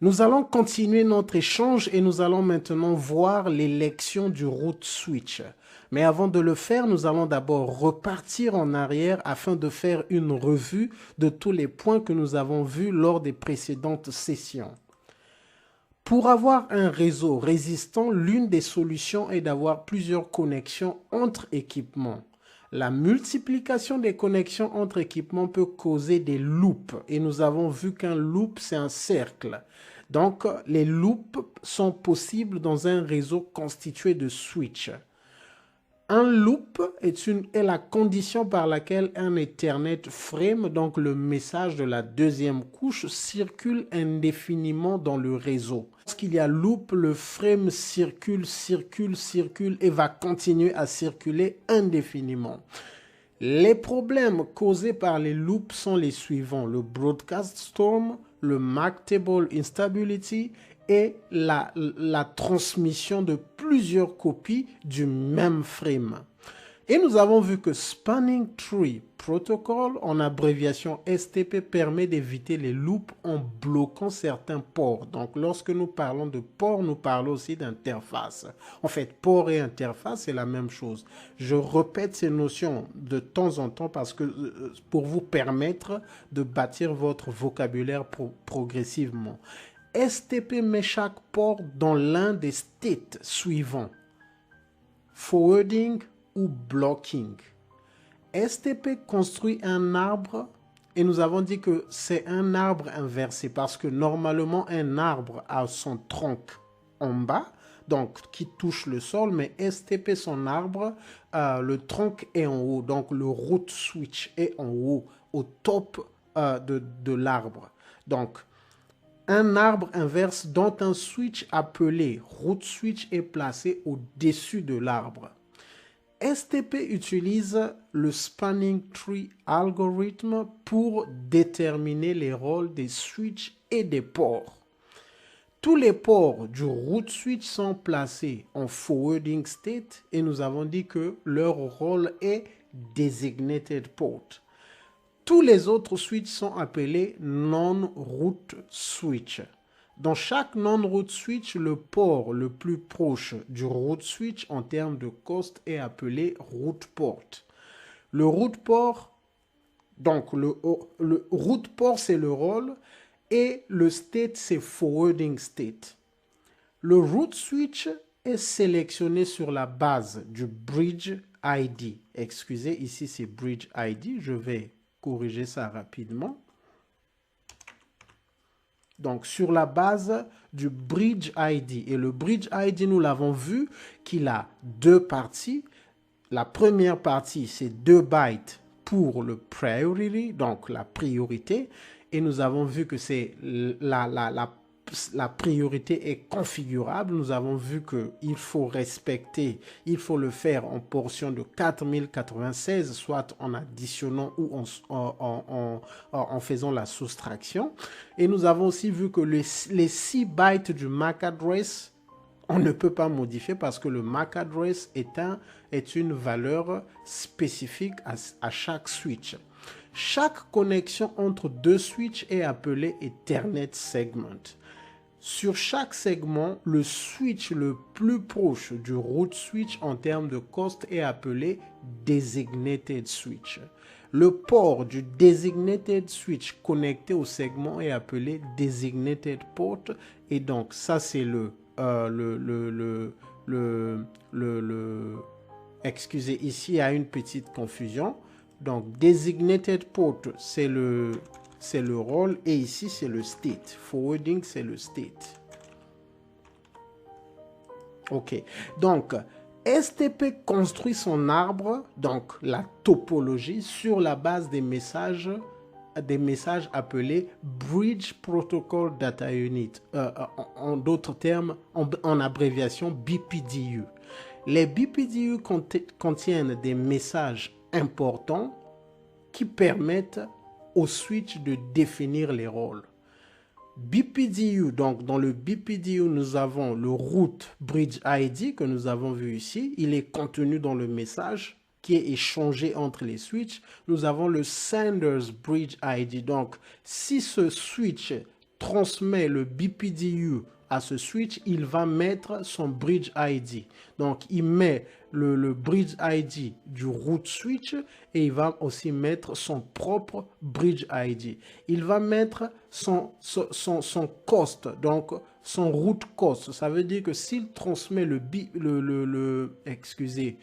Nous allons continuer notre échange et nous allons maintenant voir l'élection du root switch. Mais avant de le faire, nous allons d'abord repartir en arrière afin de faire une revue de tous les points que nous avons vus lors des précédentes sessions. Pour avoir un réseau résistant, l'une des solutions est d'avoir plusieurs connexions entre équipements. La multiplication des connexions entre équipements peut causer des loops et nous avons vu qu'un loop, c'est un cercle. Donc, les loops sont possibles dans un réseau constitué de switches. Un loop est la condition par laquelle un Ethernet frame, donc le message de la deuxième couche, circule indéfiniment dans le réseau. Lorsqu'il y a loop, le frame circule et va continuer à circuler indéfiniment. Les problèmes causés par les loops sont les suivants: le broadcast storm, le MAC table instability et la transmission de plusieurs copies du même frame. Et nous avons vu que Spanning Tree Protocol, en abréviation STP, permet d'éviter les loops en bloquant certains ports. Donc, lorsque nous parlons de ports, nous parlons aussi d'interface. En fait, port et interface, c'est la même chose. Je répète ces notions de temps en temps parce que pour vous permettre de bâtir votre vocabulaire progressivement. STP met chaque port dans l'un des states suivants: forwarding ou blocking. STP construit un arbre et nous avons dit que c'est un arbre inversé parce que normalement un arbre a son tronc en bas, donc qui touche le sol, mais STP, son arbre, le tronc est en haut, donc le root switch est en haut, au top de l'arbre. Donc, un arbre inverse dont un switch appelé root switch est placé au-dessus de l'arbre. STP utilise le Spanning Tree Algorithm pour déterminer les rôles des switches et des ports. Tous les ports du root switch sont placés en forwarding state et nous avons dit que leur rôle est designated port. Tous les autres switches sont appelés non-root switch. Dans chaque non-root switch, le port le plus proche du root switch en termes de cost est appelé root port. Le root port, donc le root port, c'est le rôle et le state, c'est forwarding state. Le root switch est sélectionné sur la base du bridge ID. Excusez, ici c'est bridge ID, je vais corriger ça rapidement. Donc, sur la base du bridge ID. Et le bridge ID, nous l'avons vu qu'il a deux parties. La première partie, c'est 2 bytes pour le priority, donc la priorité. Et nous avons vu que c'est la priorité est configurable. Nous avons vu qu'il faut respecter, il faut le faire en portion de 4096, soit en additionnant ou en faisant la soustraction. Et nous avons aussi vu que les 6 bytes du MAC address, on ne peut pas modifier parce que le MAC address est une valeur spécifique à chaque switch. Chaque connexion entre deux switches est appelée Ethernet segment. Sur chaque segment, le switch le plus proche du root switch en termes de cost est appelé designated switch. Le port du designated switch connecté au segment est appelé designated port. Et donc, ça c'est excusez, ici il y a une petite confusion. Donc, designated port, c'est le rôle et ici c'est le state. Forwarding, c'est le state. Ok. Donc, STP construit son arbre, donc la topologie, sur la base des messages appelés Bridge Protocol Data Unit, en d'autres termes, en abréviation BPDU. Les BPDU contiennent des messages importants qui permettent au switch de définir les rôles. BPDU, donc dans le BPDU, nous avons le root bridge ID que nous avons vu ici. Il est contenu dans le message qui est échangé entre les switches. Nous avons le senders bridge ID. Donc, si ce switch transmet le BPDU à ce switch, il va mettre son bridge ID. Donc, il met le bridge ID du root switch et il va aussi mettre son propre bridge ID. Il va mettre son cost, donc son root cost. Ça veut dire que s'il transmet excusez,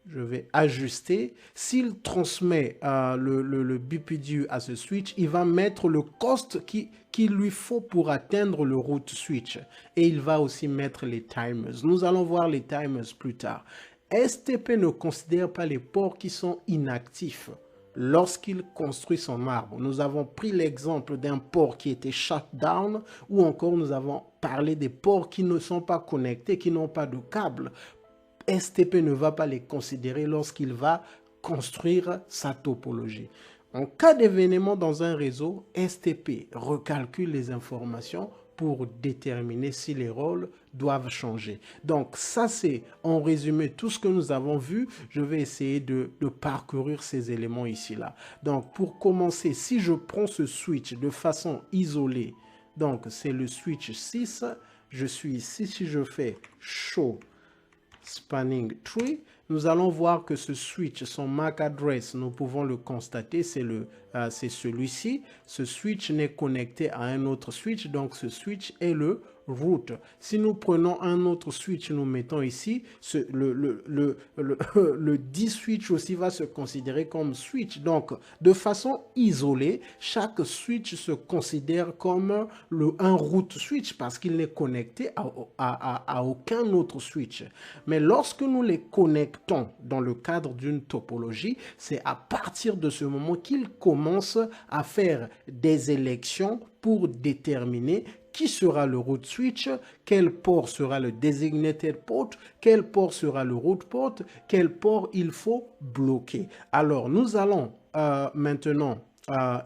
je vais ajuster. S'il transmet le BPDU à ce switch, il va mettre le cost qu'il lui faut pour atteindre le root switch. Et il va aussi mettre les timers. Nous allons voir les timers plus tard. STP ne considère pas les ports qui sont inactifs lorsqu'il construit son arbre. Nous avons pris l'exemple d'un port qui était shut down ou encore nous avons parlé des ports qui ne sont pas connectés, qui n'ont pas de câble. STP ne va pas les considérer lorsqu'il va construire sa topologie. En cas d'événement dans un réseau, STP recalcule les informations pour déterminer si les rôles doivent changer. Donc ça c'est en résumé tout ce que nous avons vu. Je vais essayer de parcourir ces éléments ici-là. Donc pour commencer, si je prends ce switch de façon isolée, donc c'est le switch 6, je suis ici, si je fais show spanning tree, nous allons voir que ce switch, son MAC address, nous pouvons le constater, c'est celui-ci. Ce switch n'est connecté à un autre switch, donc ce switch est le root. Si nous prenons un autre switch, nous mettons ici, le 10 switch aussi va se considérer comme switch. Donc, de façon isolée, chaque switch se considère comme un root switch parce qu'il n'est connecté à aucun autre switch. Mais lorsque nous les connectons dans le cadre d'une topologie, c'est à partir de ce moment qu'ils commencent à faire des élections pour déterminer qui sera le root switch, quel port sera le designated port, quel port sera le root port, quel port il faut bloquer. Alors, nous allons maintenant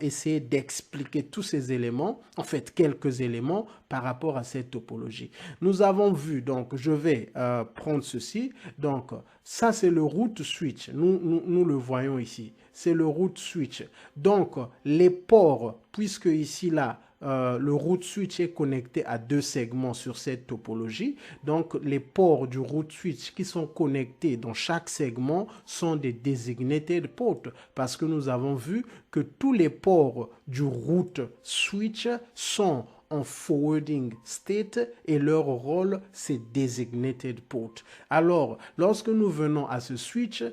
essayer d'expliquer tous ces éléments, en fait quelques éléments par rapport à cette topologie. Nous avons vu, donc je vais prendre ceci, donc ça c'est le root switch, nous le voyons ici, c'est le root switch. Donc les ports, puisque ici là, le root switch est connecté à deux segments sur cette topologie. Donc, les ports du root switch qui sont connectés dans chaque segment sont des designated ports parce que nous avons vu que tous les ports du root switch sont en forwarding state et leur rôle c'est designated port. Alors, lorsque nous venons à ce switch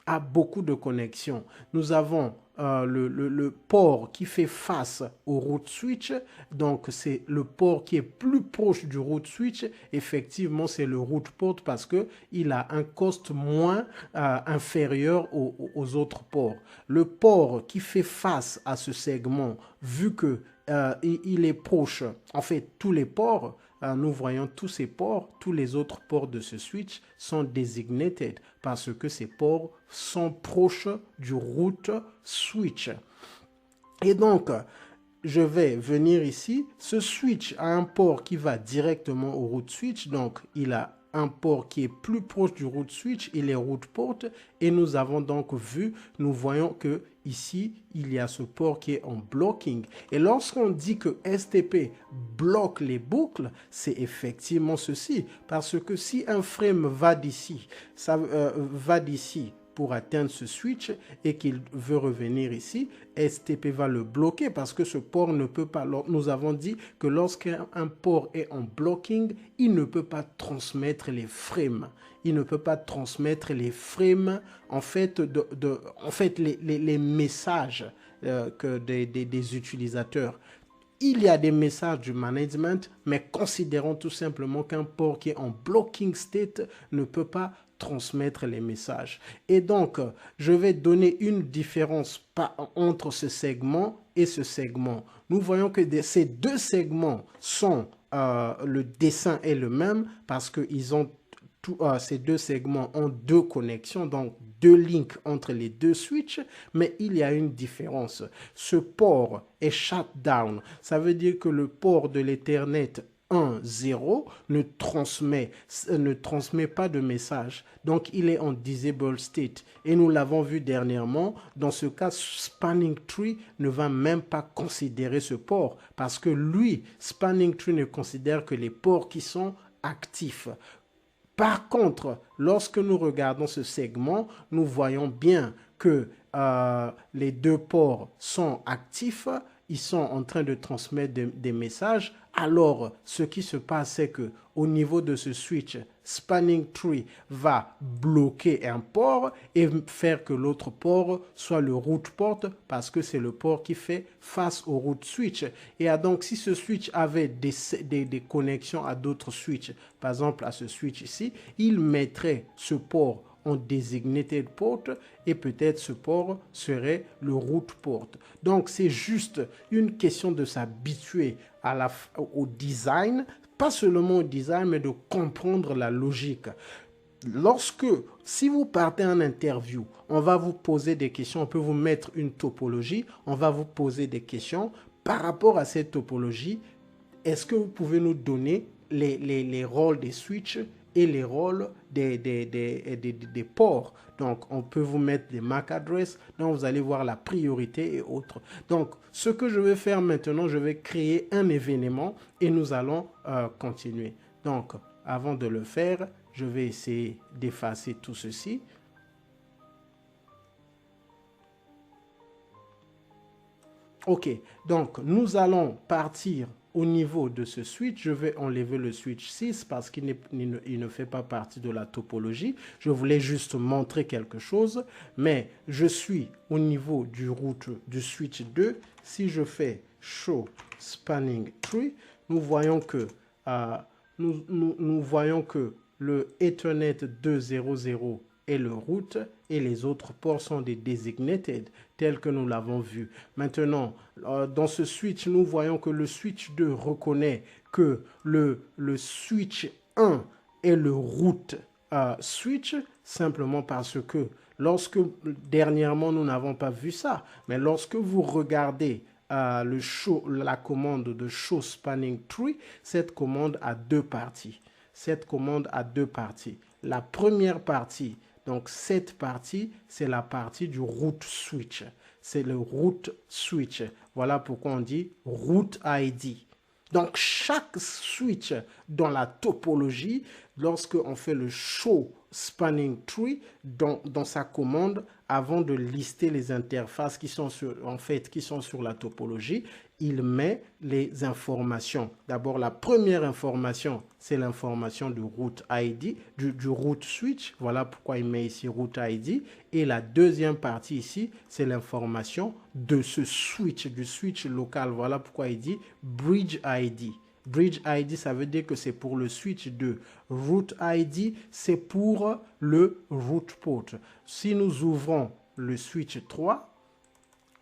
a beaucoup de connexions. Nous avons le port qui fait face au root switch, donc c'est le port qui est plus proche du root switch, effectivement c'est le root port parce qu'il a un cost moins inférieur aux autres ports. Le port qui fait face à ce segment, vu que il est proche, en fait tous les ports, nous voyons tous ces ports, tous les autres ports de ce switch sont designated parce que ces ports sont proches du root switch. Et donc, je vais venir ici. Ce switch a un port qui va directement au root switch. Donc, il a un port qui est plus proche du root switch, il est root port. Et nous avons donc vu, nous voyons que ici, il y a ce port qui est en blocking. Et lorsqu'on dit que STP bloque les boucles, c'est effectivement ceci. Parce que si un frame va d'ici, ça va d'ici pour atteindre ce switch et qu'il veut revenir ici, STP va le bloquer parce que ce port ne peut pas. Nous avons dit que lorsqu'un port est en blocking, il ne peut pas transmettre les frames. Il ne peut pas transmettre les frames, en fait, les messages que des utilisateurs. Il y a des messages du management, mais considérons tout simplement qu'un port qui est en blocking state ne peut pas transmettre les messages. Et donc, je vais donner une différence entre ce segment et ce segment. Nous voyons que ces deux segments sont, le dessin est le même parce que ces deux segments ont deux connexions, donc deux links entre les deux switches, mais il y a une différence. Ce port est shut down. Ça veut dire que le port de l'Ethernet 1, 0 ne transmet pas de message. Donc, il est en disable state. Et nous l'avons vu dernièrement, dans ce cas, Spanning Tree ne va même pas considérer ce port parce que lui, Spanning Tree ne considère que les ports qui sont actifs. Par contre, lorsque nous regardons ce segment, nous voyons bien que les deux ports sont actifs, ils sont en train de transmettre des messages. Alors, ce qui se passe, c'est que au niveau de ce switch, Spanning Tree va bloquer un port et faire que l'autre port soit le root port parce que c'est le port qui fait face au root switch. Et donc, si ce switch avait des connexions à d'autres switches, par exemple à ce switch ici, il mettrait ce port en designated port et peut-être ce port serait le root port. Donc c'est juste une question de s'habituer au design, pas seulement au design, mais de comprendre la logique. Si vous partez en interview, on va vous poser des questions, on peut vous mettre une topologie, on va vous poser des questions par rapport à cette topologie. Est-ce que vous pouvez nous donner les rôles des switches et les rôles des ports? Donc, on peut vous mettre des MAC address, donc vous allez voir la priorité et autres. Donc, ce que je vais faire maintenant, je vais créer un événement et nous allons continuer. Donc, avant de le faire, je vais essayer d'effacer tout ceci. Ok, donc nous allons partir au niveau de ce switch. Je vais enlever le switch 6 parce qu'il ne fait pas partie de la topologie. Je voulais juste montrer quelque chose, mais je suis au niveau du switch 2. Si je fais show spanning tree, nous voyons que nous voyons que le Ethernet 2.0.0 est le root et les autres ports sont des designated tels que nous l'avons vu. Maintenant, dans ce switch, nous voyons que le switch 2 reconnaît que le switch 1 est le root switch simplement parce que dernièrement, nous n'avons pas vu ça, mais lorsque vous regardez la commande de show spanning tree, cette commande a deux parties. La première partie, donc cette partie, c'est la partie du root switch. C'est le root switch. Voilà pourquoi on dit root ID. Donc chaque switch dans la topologie, lorsque on fait le show spanning tree dans sa commande, avant de lister les interfaces qui sont sur la topologie, il met les informations. D'abord, la première information, c'est l'information du root ID, du root switch. Voilà pourquoi il met ici root ID. Et la deuxième partie ici, c'est l'information de ce switch, du switch local. Voilà pourquoi il dit bridge ID. Bridge ID, ça veut dire que c'est pour le switch 2. Root ID, c'est pour le root port. Si nous ouvrons le switch 3,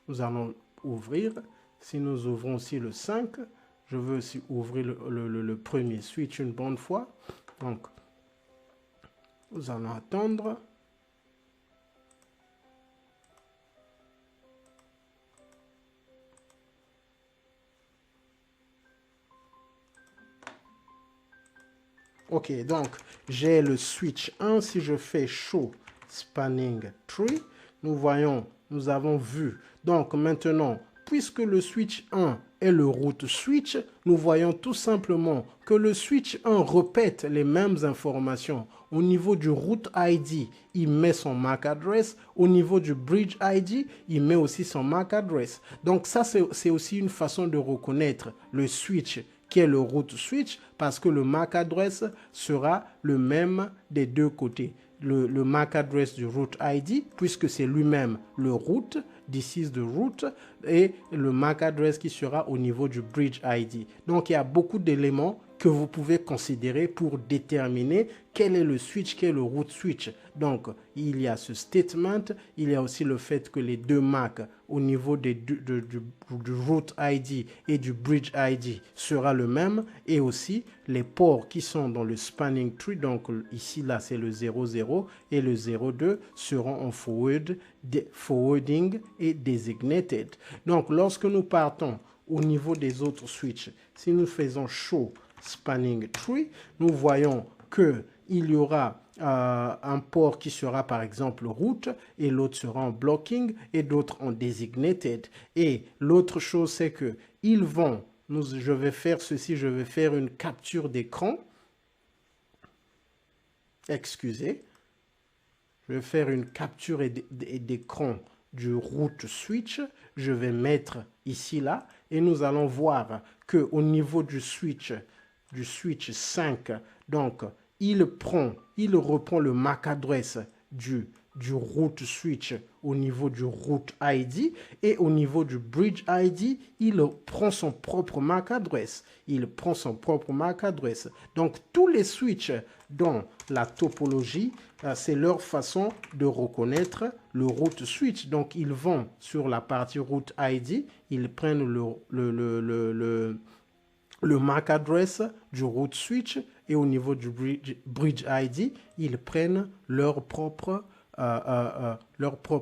nous allons ouvrir. Si nous ouvrons aussi le 5, je veux aussi ouvrir le premier switch une bonne fois. Donc, nous allons attendre. Ok, donc j'ai le switch 1. Si je fais show spanning tree, nous avons vu. Donc maintenant, puisque le switch 1 est le root switch, nous voyons tout simplement que le switch 1 répète les mêmes informations. Au niveau du root ID, il met son MAC address. Au niveau du bridge ID, il met aussi son MAC address. Donc ça, c'est aussi une façon de reconnaître le switch qui est le root switch parce que le MAC address sera le même des deux côtés. Le MAC address du root ID, puisque c'est lui-même le root, this is the root, et le MAC address qui sera au niveau du bridge ID. Donc, il y a beaucoup d'éléments que vous pouvez considérer pour déterminer quel est le switch, quel est le root switch. Donc, il y a ce statement, il y a aussi le fait que les deux MAC au niveau du root ID et du bridge ID sera le même, et aussi les ports qui sont dans le spanning tree, donc ici là c'est le 00 et le 02 seront en forwarding et designated. Donc, lorsque nous partons au niveau des autres switches, si nous faisons show spanning tree. Nous voyons qu'il y aura un port qui sera par exemple route et l'autre sera en blocking et d'autres en designated. Et l'autre chose, c'est que ils vont, je vais faire ceci, je vais faire une capture d'écran. Excusez. Je vais faire une capture d'écran du route switch. Je vais mettre ici là et nous allons voir que au niveau du switch 5, donc il reprend le MAC adresse du route switch au niveau du route ID et au niveau du bridge ID, il prend son propre MAC adresse. Donc, tous les switches dans la topologie, c'est leur façon de reconnaître le route switch. Donc, ils vont sur la partie route ID, ils prennent le MAC address du route switch et au niveau du bridge ID, ils prennent leur propre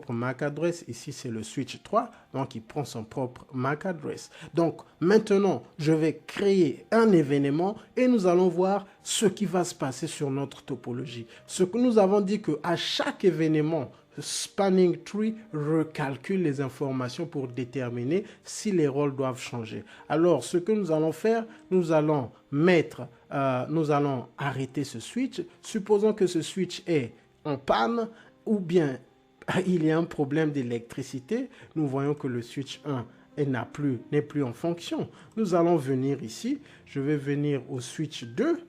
MAC address. Ici, c'est le switch 3, donc il prend son propre MAC address. Donc, maintenant, je vais créer un événement et nous allons voir ce qui va se passer sur notre topologie. Ce que nous avons dit qu'à chaque événement, Spanning Tree recalcule les informations pour déterminer si les rôles doivent changer. Alors, ce que nous allons faire, nous allons arrêter ce switch. Supposons que ce switch est en panne ou bien il y a un problème d'électricité. Nous voyons que le switch 1 n'est plus en fonction. Nous allons venir ici. Je vais venir au switch 2.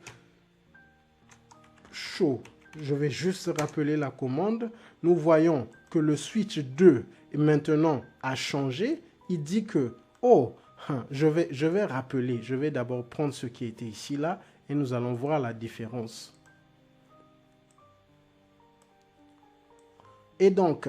Show. Je vais juste rappeler la commande. Nous voyons que le switch 2 maintenant a changé. Il dit que, oh, je vais rappeler. Je vais d'abord prendre ce qui était ici, là, et nous allons voir la différence. Et donc,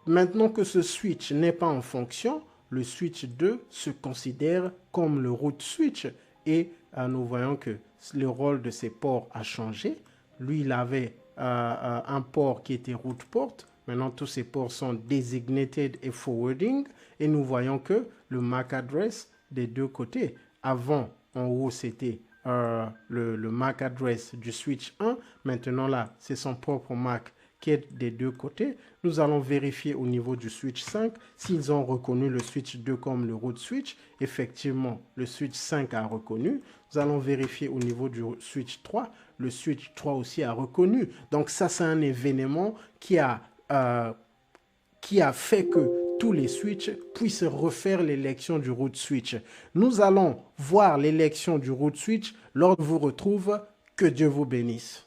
maintenant que ce switch n'est pas en fonction, le switch 2 se considère comme le route switch. Et nous voyons que le rôle de ces ports a changé. Lui, il avait un port qui était route port. Maintenant, tous ces ports sont designated et forwarding. Et nous voyons que le MAC address des deux côtés. Avant, en haut, c'était le MAC address du switch 1. Maintenant, là, c'est son propre MAC qui est des deux côtés. Nous allons vérifier au niveau du switch 5 s'ils ont reconnu le switch 2 comme le route switch. Effectivement, le switch 5 a reconnu. Nous allons vérifier au niveau du switch 3. Le switch 3 aussi a reconnu. Donc ça, c'est un événement qui a fait que tous les switches puissent refaire l'élection du route switch. Nous allons voir l'élection du route switch lors que je vous retrouve. Que Dieu vous bénisse.